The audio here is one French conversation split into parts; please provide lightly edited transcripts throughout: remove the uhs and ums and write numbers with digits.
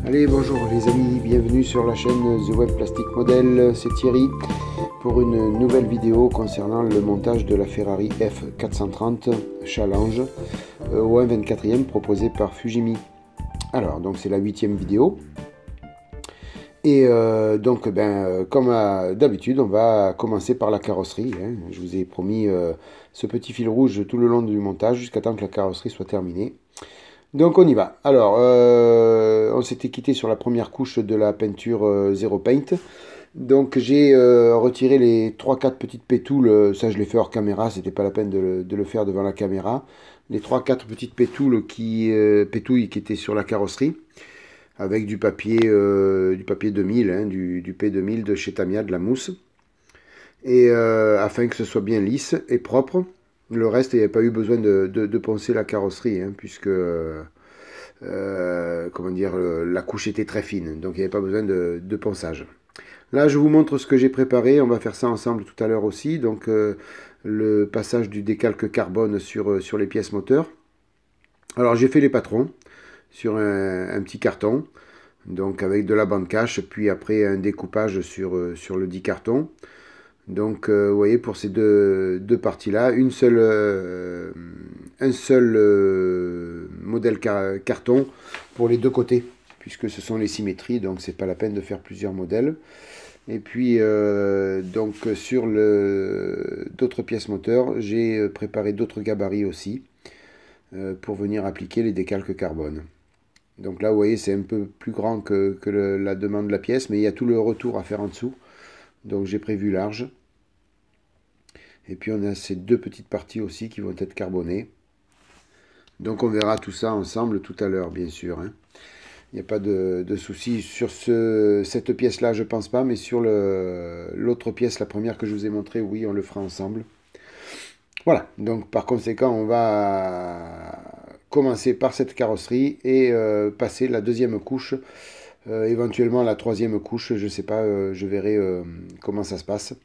Allez, bonjour les amis, bienvenue sur la chaîne The Web Plastic Model, c'est Thierry pour une nouvelle vidéo concernant le montage de la Ferrari F430 Challenge au 1/24e proposé par Fujimi. Alors, donc c'est la 8e vidéo. Et donc, comme d'habitude, on va commencer par la carrosserie. Hein. Je vous ai promis ce petit fil rouge tout le long du montage jusqu'à temps que la carrosserie soit terminée. Donc on y va. Alors, on s'était quitté sur la première couche de la peinture Zero Paint. Donc j'ai retiré les 3-4 petites pétoules, ça je l'ai fait hors caméra, c'était pas la peine de le faire devant la caméra. Les 3-4 petites pétouilles qui étaient sur la carrosserie, avec du papier 2000, hein, du P2000 de chez Tamiya, de la mousse. Et afin que ce soit bien lisse et propre. Le reste, il n'y avait pas eu besoin de poncer la carrosserie, hein, puisque comment dire, la couche était très fine, donc il n'y avait pas besoin de ponçage. Là, je vous montre ce que j'ai préparé, on va faire ça ensemble tout à l'heure aussi, donc le passage du décalque carbone sur les pièces moteurs. Alors j'ai fait les patrons sur un petit carton, donc avec de la bande cache, puis après un découpage sur le dit carton. Donc vous voyez, pour ces deux parties-là, un seul modèle carton pour les deux côtés, puisque ce sont les symétries, donc c'est pas la peine de faire plusieurs modèles. Et puis donc sur d'autres pièces moteurs, j'ai préparé d'autres gabarits aussi pour venir appliquer les décalques carbone. Donc là vous voyez, c'est un peu plus grand que la demande de la pièce, mais il y a tout le retour à faire en dessous. Donc j'ai prévu large. Et puis on a ces deux petites parties aussi qui vont être carbonées. Donc on verra tout ça ensemble tout à l'heure, bien sûr. Hein. Il n'y a pas de souci sur cette pièce-là, je pense pas, mais sur l'autre pièce, la première que je vous ai montrée, oui, on le fera ensemble. Voilà, donc par conséquent, on va commencer par cette carrosserie et passer la deuxième couche, éventuellement la troisième couche, je ne sais pas, je verrai comment ça se passe.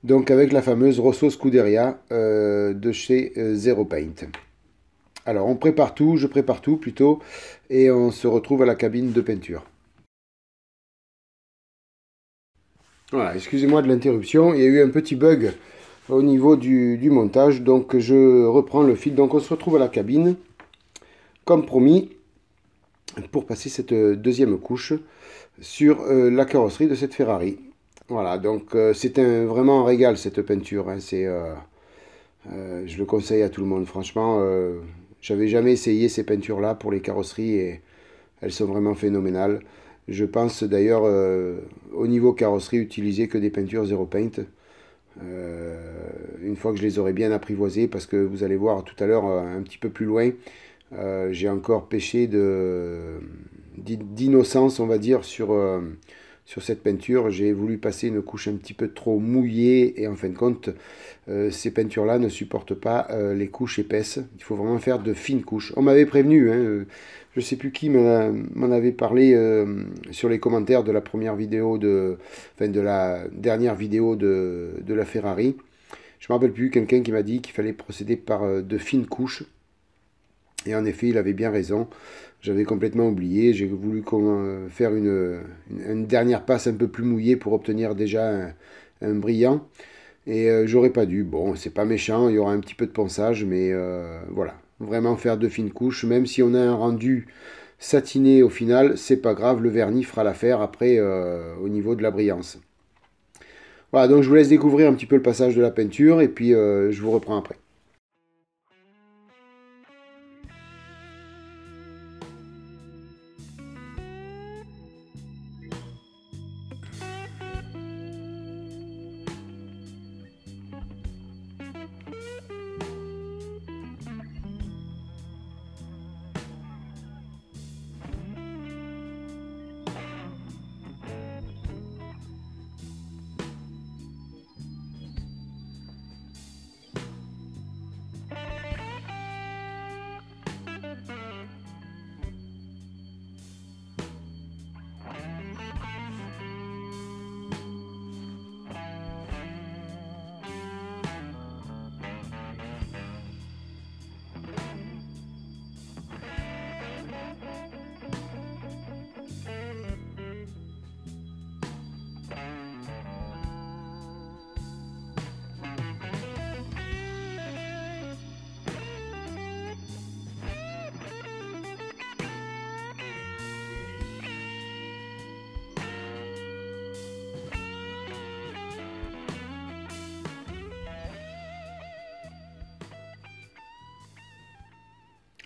Donc avec la fameuse Rosso Scuderia de chez Zero Paint. Alors on prépare tout, je prépare tout plutôt, et on se retrouve à la cabine de peinture. Voilà, excusez-moi de l'interruption, il y a eu un petit bug au niveau du montage, donc je reprends le fil. Donc on se retrouve à la cabine, comme promis, pour passer cette deuxième couche sur la carrosserie de cette Ferrari. Voilà, donc c'est vraiment un régal cette peinture, hein, je le conseille à tout le monde, franchement, j'avais jamais essayé ces peintures-là pour les carrosseries et elles sont vraiment phénoménales. Je pense d'ailleurs au niveau carrosserie utiliser que des peintures Zero Paint, une fois que je les aurai bien apprivoisées, parce que vous allez voir tout à l'heure un petit peu plus loin, j'ai encore péché d'innocence, on va dire, sur cette peinture. J'ai voulu passer une couche un petit peu trop mouillée et en fin de compte, ces peintures-là ne supportent pas les couches épaisses. Il faut vraiment faire de fines couches. On m'avait prévenu, hein, je ne sais plus qui m'en avait parlé sur les commentaires de la première vidéo, de la dernière vidéo de la Ferrari. Je ne me rappelle plus, quelqu'un qui m'a dit qu'il fallait procéder par de fines couches. Et en effet, il avait bien raison. J'avais complètement oublié. J'ai voulu faire une dernière passe un peu plus mouillée pour obtenir déjà un brillant. Et j'aurais pas dû. Bon, c'est pas méchant. Il y aura un petit peu de ponçage. Mais voilà. Vraiment faire de fines couches. Même si on a un rendu satiné au final, c'est pas grave. Le vernis fera l'affaire après au niveau de la brillance. Voilà, donc je vous laisse découvrir un petit peu le passage de la peinture. Et puis je vous reprends après.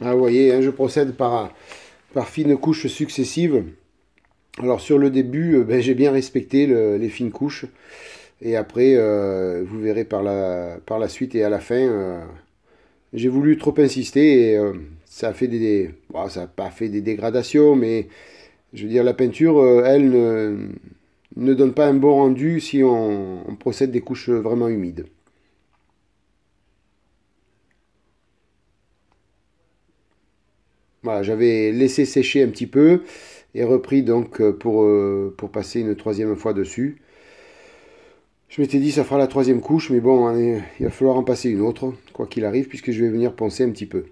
Ah, vous voyez, hein, je procède par fines couches successives. Alors sur le début, ben, j'ai bien respecté les fines couches. Et après, vous verrez par la suite et à la fin, j'ai voulu trop insister et ça a fait bon, ça n'a pas fait des dégradations, mais je veux dire, la peinture, elle, ne donne pas un bon rendu si on procède des couches vraiment humides. Voilà, j'avais laissé sécher un petit peu et repris donc pour passer une troisième fois dessus. Je m'étais dit ça fera la troisième couche, mais bon, il va falloir en passer une autre, quoi qu'il arrive, puisque je vais venir poncer un petit peu.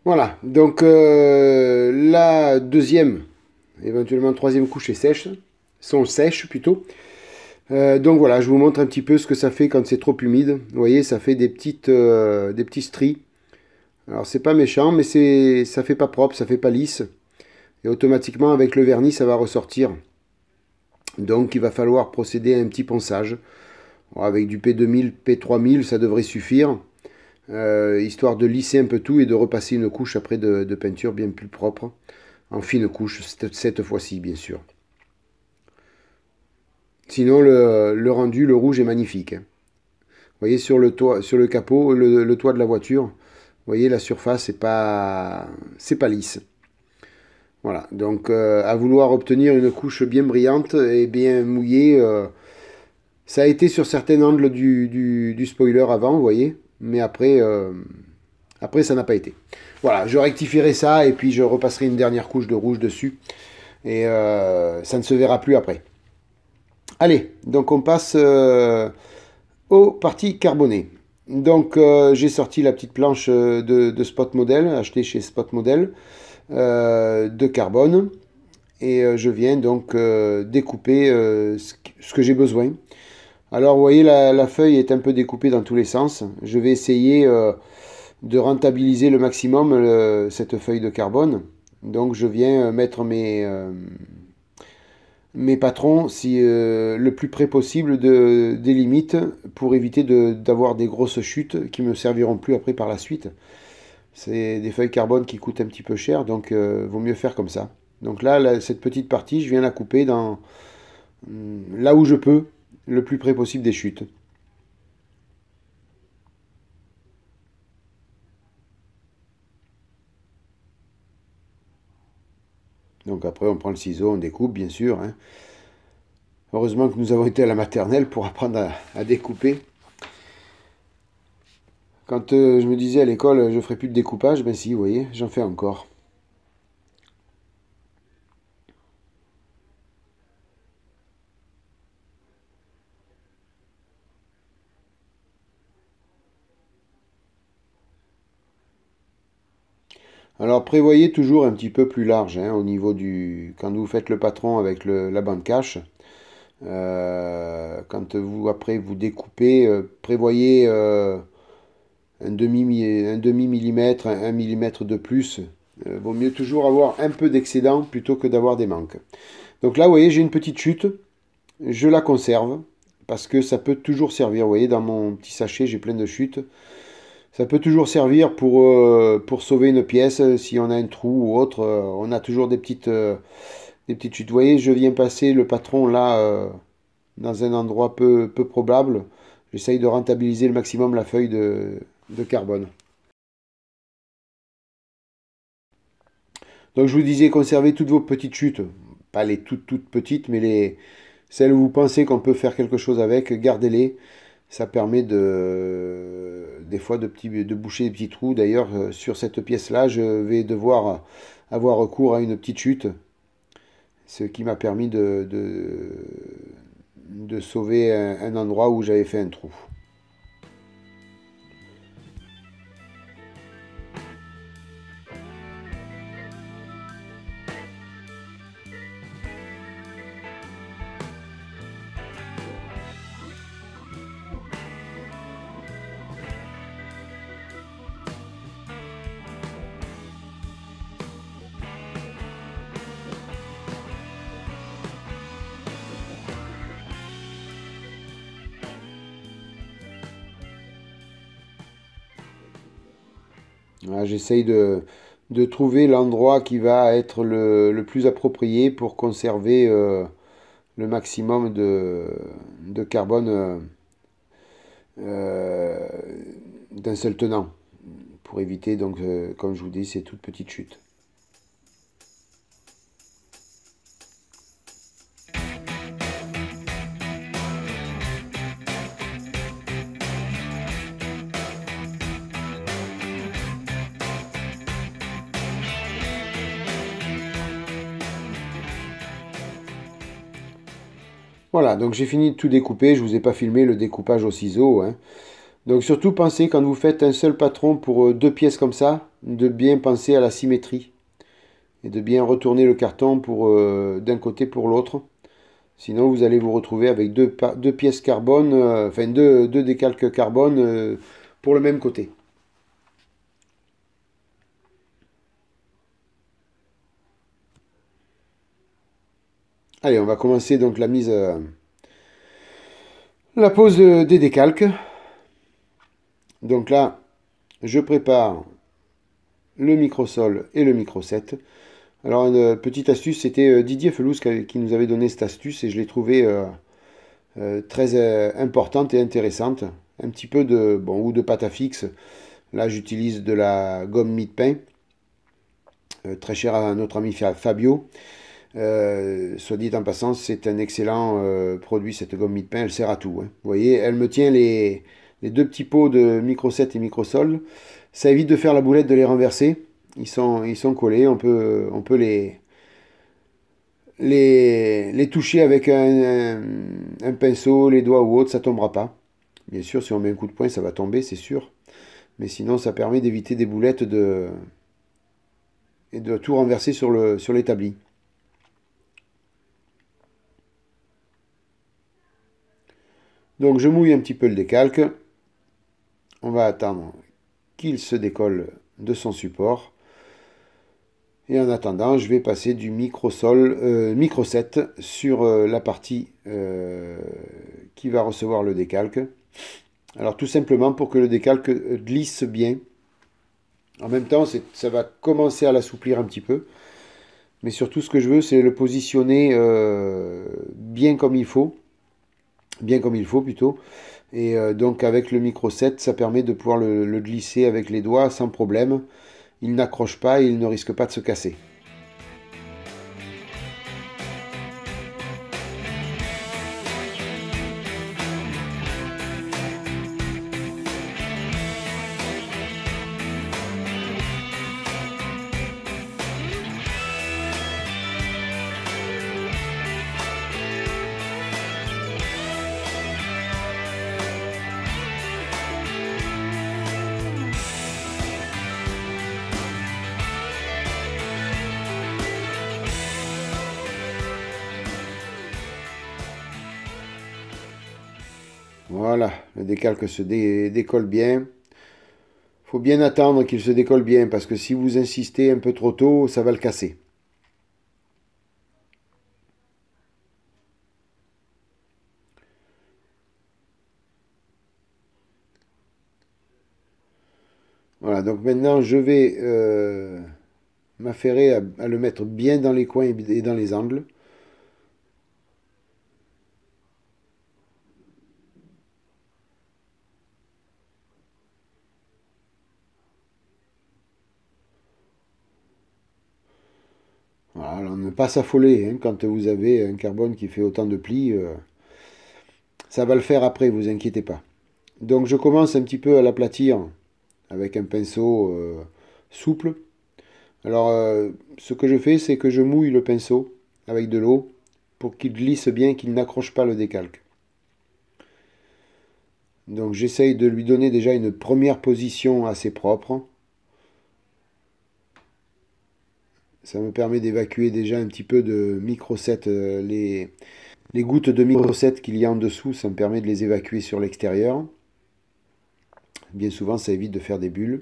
Voilà, donc la deuxième, éventuellement troisième couche est sèche, sont sèches plutôt. Donc voilà, je vous montre un petit peu ce que ça fait quand c'est trop humide. Vous voyez, ça fait des petits stries. Alors c'est pas méchant, mais ça fait pas propre, ça fait pas lisse. Et automatiquement avec le vernis, ça va ressortir. Donc il va falloir procéder à un petit ponçage. Bon, avec du P2000, P3000, ça devrait suffire. Histoire de lisser un peu tout et de repasser une couche après de peinture bien plus propre. En fine couche, cette fois-ci, bien sûr. Sinon, le rendu, le rouge est magnifique, hein. Vous voyez sur le toit, sur le capot, le toit de la voiture, vous voyez la surface, c'est pas lisse. Voilà, donc à vouloir obtenir une couche bien brillante et bien mouillée, ça a été sur certains angles du spoiler avant, vous voyez, mais après ça n'a pas été. Voilà, je rectifierai ça et puis je repasserai une dernière couche de rouge dessus et ça ne se verra plus après. Allez, donc on passe aux parties carbonées. Donc j'ai sorti la petite planche de Spot Model, achetée chez Spot Model, de carbone. Et je viens donc découper ce que j'ai besoin. Alors vous voyez, la feuille est un peu découpée dans tous les sens. Je vais essayer de rentabiliser le maximum cette feuille de carbone. Donc je viens mettre mes patrons le plus près possible des limites pour éviter d'avoir des grosses chutes qui me serviront plus après par la suite. C'est des feuilles carbone qui coûtent un petit peu cher, donc vaut mieux faire comme ça. Donc là, cette petite partie, je viens la couper là où je peux, le plus près possible des chutes. Donc après, on prend le ciseau, on découpe, bien sûr, hein. Heureusement que nous avons été à la maternelle pour apprendre à découper. Quand je me disais à l'école, je ferai plus de découpage, ben si, vous voyez, j'en fais encore. Alors prévoyez toujours un petit peu plus large, hein, au niveau quand vous faites le patron avec la bande cache. Quand après vous découpez, prévoyez un demi millimètre, un millimètre de plus. Vaut mieux toujours avoir un peu d'excédent plutôt que d'avoir des manques. Donc là, vous voyez, j'ai une petite chute. Je la conserve parce que ça peut toujours servir. Vous voyez, dans mon petit sachet, j'ai plein de chutes. Ça peut toujours servir pour sauver une pièce. Si on a un trou ou autre, on a toujours des petites chutes. Vous voyez, je viens passer le patron là dans un endroit peu probable. J'essaye de rentabiliser le maximum la feuille de carbone. Donc je vous disais, conservez toutes vos petites chutes. Pas les toutes petites, mais celles où vous pensez qu'on peut faire quelque chose avec, gardez-les. Ça permet des fois de boucher des petits trous. D'ailleurs, sur cette pièce-là, je vais devoir avoir recours à une petite chute, ce qui m'a permis sauver un endroit où j'avais fait un trou. Voilà, j'essaye de trouver l'endroit qui va être le plus approprié pour conserver le maximum de carbone euh, d'un seul tenant, pour éviter, donc, comme je vous dis, ces toutes petites chutes. Voilà, donc j'ai fini de tout découper, je ne vous ai pas filmé le découpage au ciseau, hein. Donc surtout pensez quand vous faites un seul patron pour deux pièces comme ça, de bien penser à la symétrie et de bien retourner le carton pour d'un côté pour l'autre. Sinon vous allez vous retrouver avec deux pièces carbone, enfin deux décalques carbone pour le même côté. Allez, on va commencer donc la pose des décalques. Donc là, je prépare le microsol et le micro-set. Alors, une petite astuce, c'était Didier Felouz qui nous avait donné cette astuce et je l'ai trouvée très importante et intéressante. Un petit peu ou de pâte à fixe. Là, j'utilise de la gomme mie-de-pain, très chère à notre ami Fabio. Soit dit en passant, c'est un excellent produit, cette gomme mie-de-pain, elle sert à tout, hein. Vous voyez, elle me tient les deux petits pots de micro-set et micro-sol. Ça évite de faire la boulette, de les renverser. Ils sont collés, on peut les toucher avec un pinceau, les doigts ou autre, ça tombera pas. Bien sûr, si on met un coup de poing, ça va tomber, c'est sûr. Mais sinon, ça permet d'éviter des boulettes et de tout renverser sur l'établi. Donc je mouille un petit peu le décalque. On va attendre qu'il se décolle de son support. Et en attendant, je vais passer du micro-set sur la partie qui va recevoir le décalque. Alors tout simplement pour que le décalque glisse bien. En même temps, ça va commencer à l'assouplir un petit peu. Mais surtout, ce que je veux, c'est le positionner bien comme il faut. Bien comme il faut plutôt. Et donc avec le micro-set, ça permet de pouvoir le glisser avec les doigts sans problème. Il n'accroche pas et il ne risque pas de se casser. Voilà, le décalque se décolle bien. Il faut bien attendre qu'il se décolle bien parce que si vous insistez un peu trop tôt, ça va le casser. Voilà, donc maintenant je vais m'affairer à le mettre bien dans les coins et dans les angles. Voilà, alors ne pas s'affoler, hein, quand vous avez un carbone qui fait autant de plis, ça va le faire après, vous inquiétez pas. Donc je commence un petit peu à l'aplatir avec un pinceau souple. Alors ce que je fais, c'est que je mouille le pinceau avec de l'eau pour qu'il glisse bien, qu'il n'accroche pas le décalque. Donc j'essaye de lui donner déjà une première position assez propre. Ça me permet d'évacuer déjà un petit peu de micro-sets, les gouttes de micro-sets qu'il y a en dessous, ça me permet de les évacuer sur l'extérieur. Bien souvent, ça évite de faire des bulles.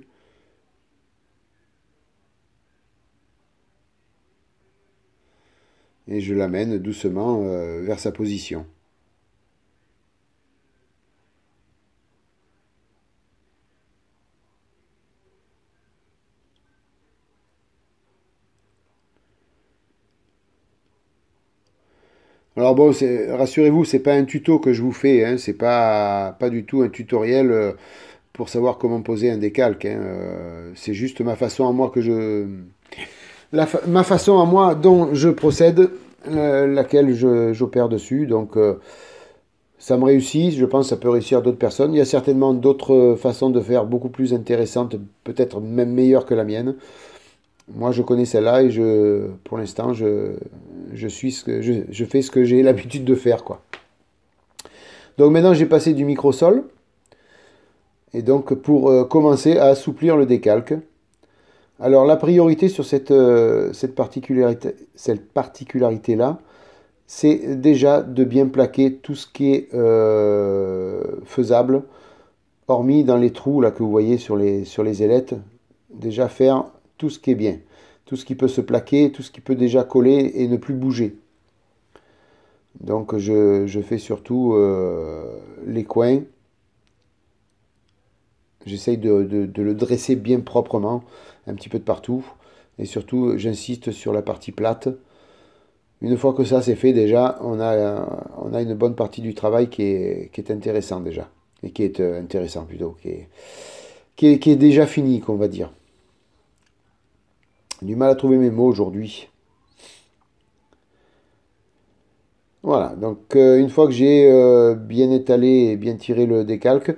Et je l'amène doucement vers sa position. Alors bon, rassurez-vous, c'est pas un tuto que je vous fais, hein, c'est pas du tout un tutoriel pour savoir comment poser un décalque, hein, c'est juste ma façon à moi que je, ma façon à moi dont je procède, laquelle j'opère dessus. Donc ça me réussit, je pense que ça peut réussir à d'autres personnes. Il y a certainement d'autres façons de faire beaucoup plus intéressantes, peut-être même meilleures que la mienne. Moi, je connais celle-là et pour l'instant, je suis je fais ce que j'ai l'habitude de faire, quoi. Donc maintenant, j'ai passé du microsol. Et donc, pour commencer à assouplir le décalque. Alors, la priorité sur cette particularité-là, c'est déjà de bien plaquer tout ce qui est faisable, hormis dans les trous là, que vous voyez sur les ailettes. Déjà faire tout ce qui est bien. Tout ce qui peut se plaquer, tout ce qui peut déjà coller et ne plus bouger. Donc je fais surtout les coins. J'essaye de le dresser bien proprement, un petit peu de partout. Et surtout, j'insiste sur la partie plate. Une fois que ça c'est fait, déjà, on a une bonne partie du travail qui est intéressant déjà. Et qui est intéressant plutôt. Qui est déjà fini, qu'on va dire. Du mal à trouver mes mots aujourd'hui. Voilà, donc une fois que j'ai bien étalé et bien tiré le décalque,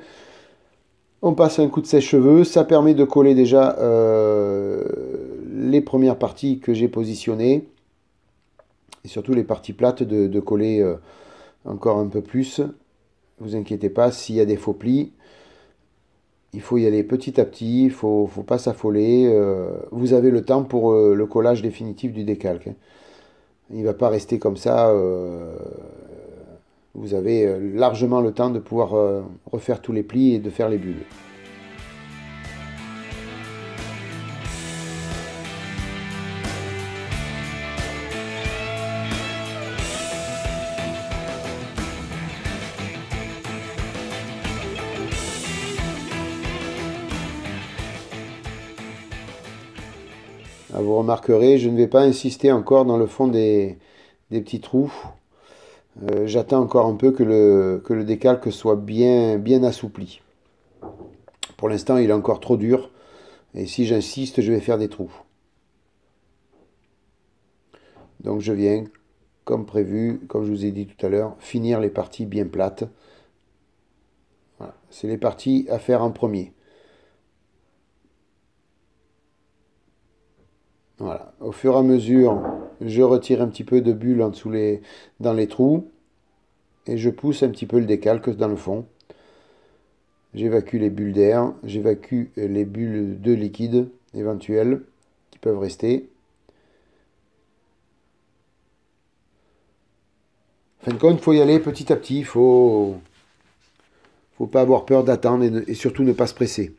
on passe un coup de sèche-cheveux. Ça permet de coller déjà les premières parties que j'ai positionnées. Et surtout les parties plates de coller encore un peu plus. Ne vous inquiétez pas, s'il y a des faux plis, il faut y aller petit à petit, il ne faut pas s'affoler. Vous avez le temps pour le collage définitif du décalque, hein. Il ne va pas rester comme ça. Vous avez largement le temps de pouvoir refaire tous les plis et de faire les bulles. Ah, vous remarquerez, je ne vais pas insister encore dans le fond des petits trous. J'attends encore un peu que le décalque soit bien assoupli. Pour l'instant, il est encore trop dur. Et si j'insiste, je vais faire des trous. Donc je viens, comme prévu, comme je vous ai dit tout à l'heure, finir les parties bien plates. Voilà. C'est les parties à faire en premier. Voilà. Au fur et à mesure, je retire un petit peu de bulles dans les trous. Et je pousse un petit peu le décalque dans le fond. J'évacue les bulles d'air, j'évacue les bulles de liquide éventuelles qui peuvent rester. En fin de compte, il faut y aller petit à petit, faut pas avoir peur d'attendre et surtout ne pas se presser.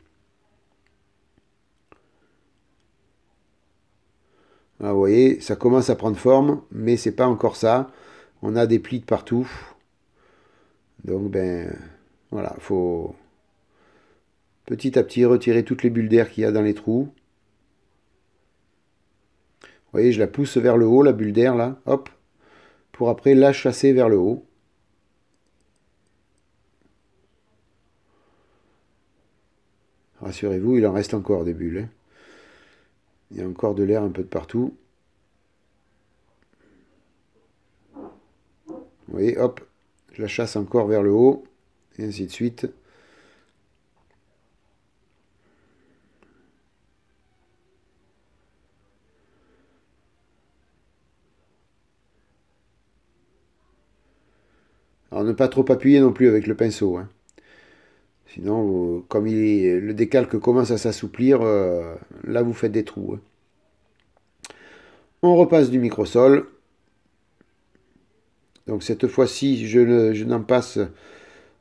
Ah, vous voyez, ça commence à prendre forme, mais c'est pas encore ça. On a des plis de partout. Donc ben voilà, faut petit à petit retirer toutes les bulles d'air qu'il y a dans les trous. Vous voyez, je la pousse vers le haut, la bulle d'air là, hop, pour après la chasser vers le haut. Rassurez-vous, il en reste encore des bulles, hein. Il y a encore de l'air un peu de partout. Vous voyez, hop, je la chasse encore vers le haut, et ainsi de suite. Alors ne pas trop appuyer non plus avec le pinceau, hein. Sinon, comme le décalque commence à s'assouplir, là vous faites des trous, hein. On repasse du microsol. Donc cette fois-ci, je n'en passe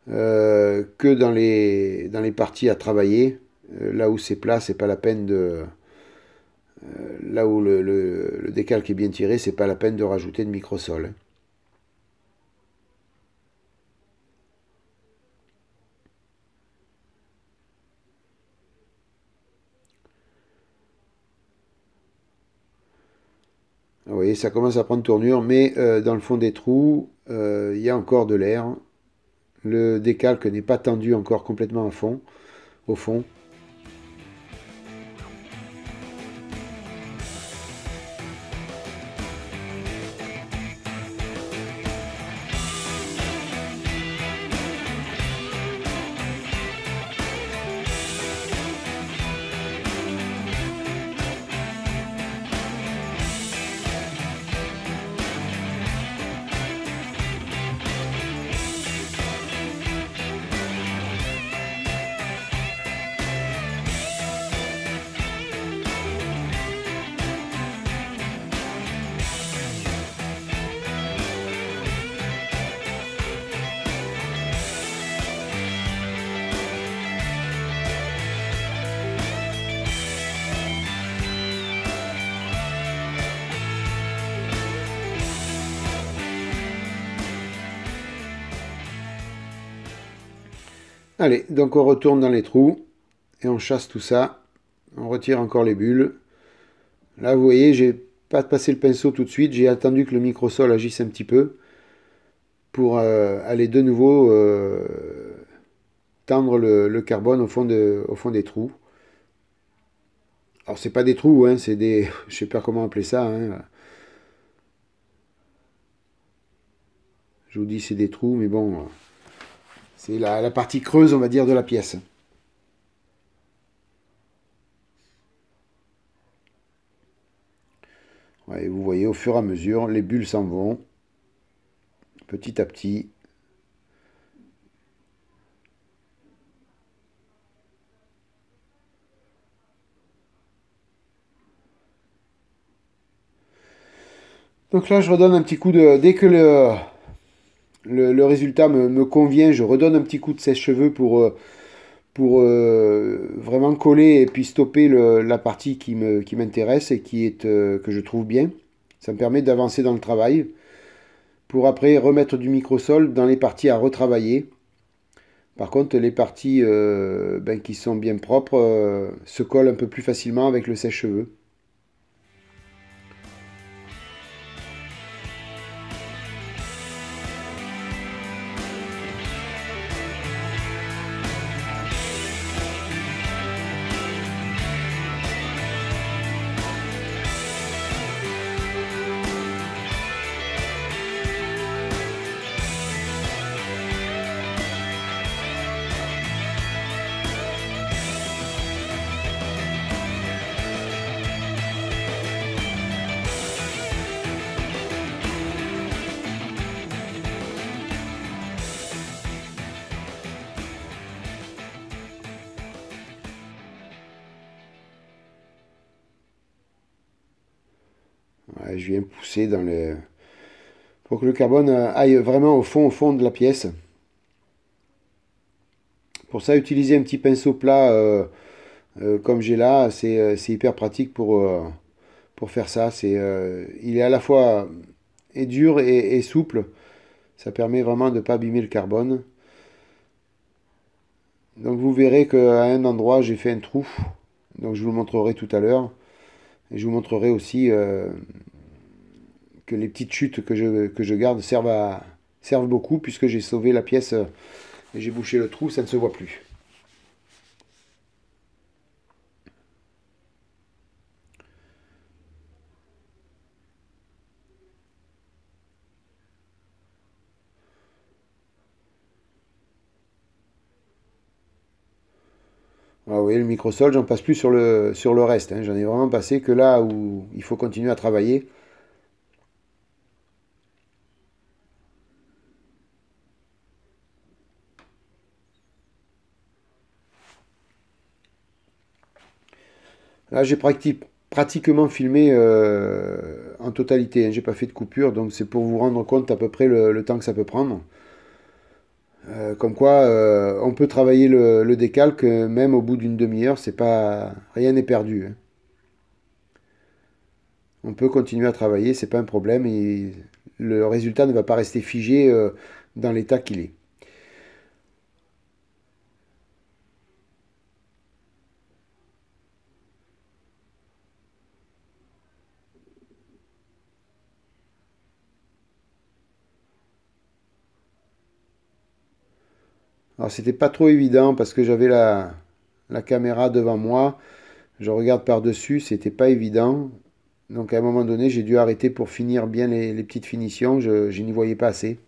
que dans les parties à travailler. Là où c'est plat, c'est pas la peine de... là où le décalque est bien tiré, c'est pas la peine de rajouter de microsol, hein. Vous voyez, ça commence à prendre tournure, mais dans le fond des trous, il y a encore de l'air. Le décalque n'est pas tendu encore complètement à fond, au fond. Allez, donc on retourne dans les trous et on chasse tout ça. On retire encore les bulles. Là, vous voyez, j'ai pas passé le pinceau tout de suite. J'ai attendu que le microsol agisse un petit peu pour aller de nouveau tendre le carbone au fond des trous. Alors, c'est pas des trous, hein, c'est des... je sais pas comment appeler ça, hein. Je vous dis c'est des trous, mais bon, c'est la partie creuse, on va dire, de la pièce. Ouais, vous voyez, au fur et à mesure, les bulles s'en vont, petit à petit. Donc là, je redonne un petit coup de... Dès que le résultat me convient, je redonne un petit coup de sèche-cheveux pour vraiment coller et puis stopper la partie qui m'intéresse et que je trouve bien. Ça me permet d'avancer dans le travail pour après remettre du microsol dans les parties à retravailler. Par contre, les parties qui sont bien propres se collent un peu plus facilement avec le sèche-cheveux. Ouais, je viens pousser dans le... pour que le carbone aille vraiment au fond de la pièce. Pour ça, utiliser un petit pinceau plat comme j'ai là, c'est hyper pratique pour faire ça. Il est à la fois dur et souple. Ça permet vraiment de ne pas abîmer le carbone. Donc vous verrez qu'à un endroit, j'ai fait un trou. Donc je vous le montrerai tout à l'heure. Et je vous montrerai aussi que les petites chutes que je garde servent beaucoup puisque j'ai sauvé la pièce et j'ai bouché le trou, ça ne se voit plus. Ah, vous voyez, le microsol, j'en passe plus sur le reste, hein. J'en ai vraiment passé que là où il faut continuer à travailler. Là, j'ai pratiquement filmé en totalité, hein. J'ai pas fait de coupure, donc c'est pour vous rendre compte à peu près le temps que ça peut prendre. Comme quoi, on peut travailler le décalque même au bout d'une demi-heure, c'est pas, rien n'est perdu, hein. On peut continuer à travailler, c'est pas un problème et le résultat ne va pas rester figé dans l'état qu'il est. Alors c'était pas trop évident parce que j'avais la caméra devant moi, je regarde par-dessus, c'était pas évident. Donc à un moment donné, j'ai dû arrêter pour finir bien les petites finitions, je n'y voyais pas assez.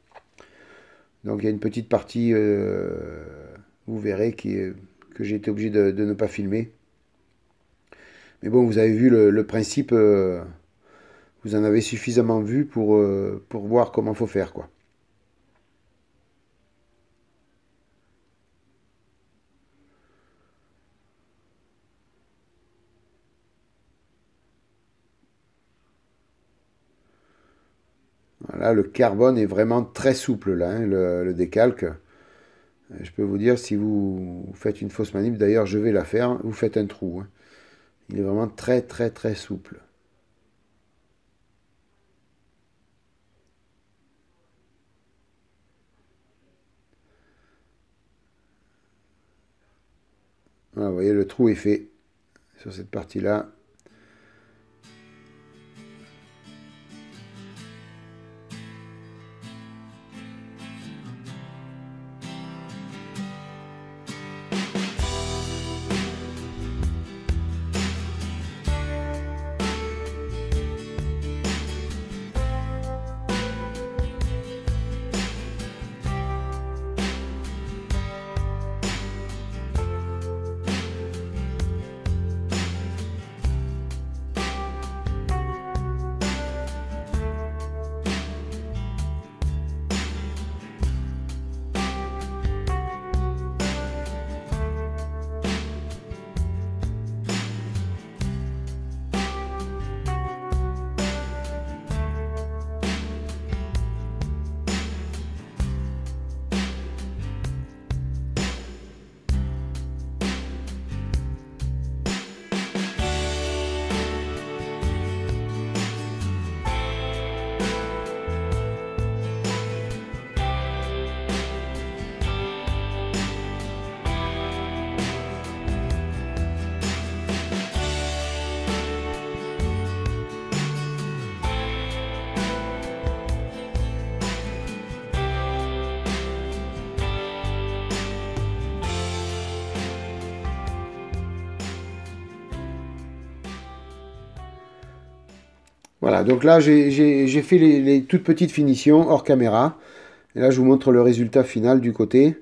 Donc il y a une petite partie, vous verrez, que j'ai été obligé de ne pas filmer. Mais bon, vous avez vu le principe, vous en avez suffisamment vu pour voir comment faut faire, quoi. Voilà, le carbone est vraiment très souple là, hein, le décalque. Je peux vous dire, si vous faites une fausse manip, d'ailleurs je vais la faire, vous faites un trou, hein. Il est vraiment très très très souple. Voilà, vous voyez, le trou est fait sur cette partie-là. Voilà, donc là j'ai fait les toutes petites finitions hors caméra. Et là je vous montre le résultat final du côté.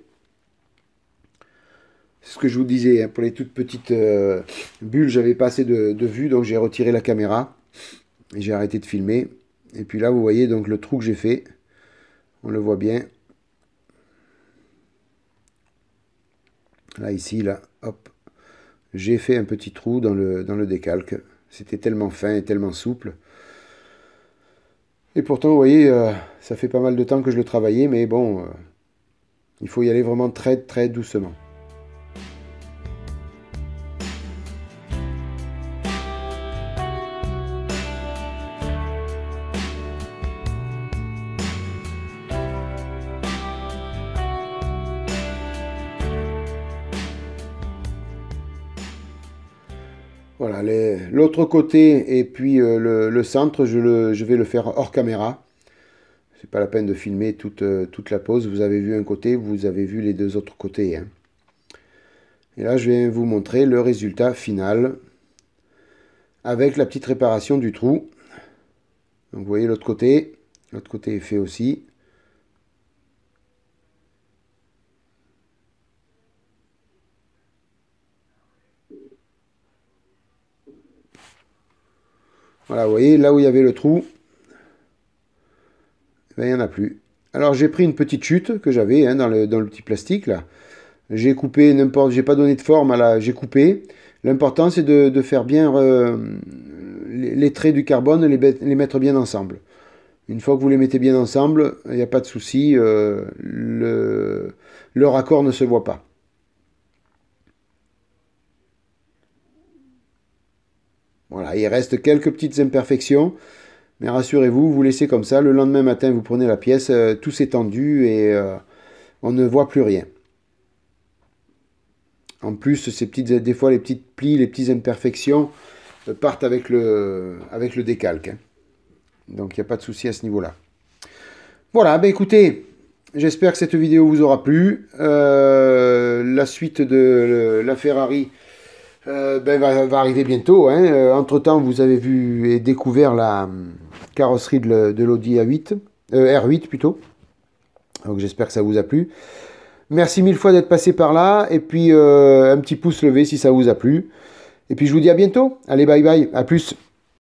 C'est ce que je vous disais, hein, pour les toutes petites bulles, j'avais pas assez de vue, donc j'ai retiré la caméra. Et j'ai arrêté de filmer. Et puis là vous voyez donc le trou que j'ai fait. On le voit bien. Là ici, là, hop. J'ai fait un petit trou dans le décalque. C'était tellement fin et tellement souple. Et pourtant, vous voyez, ça fait pas mal de temps que je le travaillais, mais bon, il faut y aller vraiment très très doucement. Voilà, l'autre côté et puis le centre, je vais le faire hors caméra. C'est pas la peine de filmer toute la pose. Vous avez vu un côté, vous avez vu les deux autres côtés, hein. Et là, je vais vous montrer le résultat final avec la petite réparation du trou. Donc, vous voyez l'autre côté est fait aussi. Voilà, vous voyez, là où il y avait le trou, ben, il n'y en a plus. Alors, j'ai pris une petite chute que j'avais, hein, dans le petit plastique, là. J'ai coupé n'importe, j'ai pas donné de forme à la, j'ai coupé. L'important, c'est de faire bien les traits du carbone, les mettre bien ensemble. Une fois que vous les mettez bien ensemble, il n'y a pas de souci, le raccord ne se voit pas. Voilà, il reste quelques petites imperfections, mais rassurez-vous, vous laissez comme ça. Le lendemain matin, vous prenez la pièce, tout s'est tendu et on ne voit plus rien. En plus, des fois, les petites plis, les petites imperfections partent avec le décalque, hein. Donc, il n'y a pas de souci à ce niveau-là. Voilà, ben écoutez, j'espère que cette vidéo vous aura plu. La suite de la Ferrari va arriver bientôt, hein. Entre-temps, vous avez vu et découvert la carrosserie de l'Audi A8, R8 plutôt. Donc j'espère que ça vous a plu. Merci mille fois d'être passé par là. Et puis un petit pouce levé si ça vous a plu. Et puis je vous dis à bientôt. Allez, bye bye, à plus.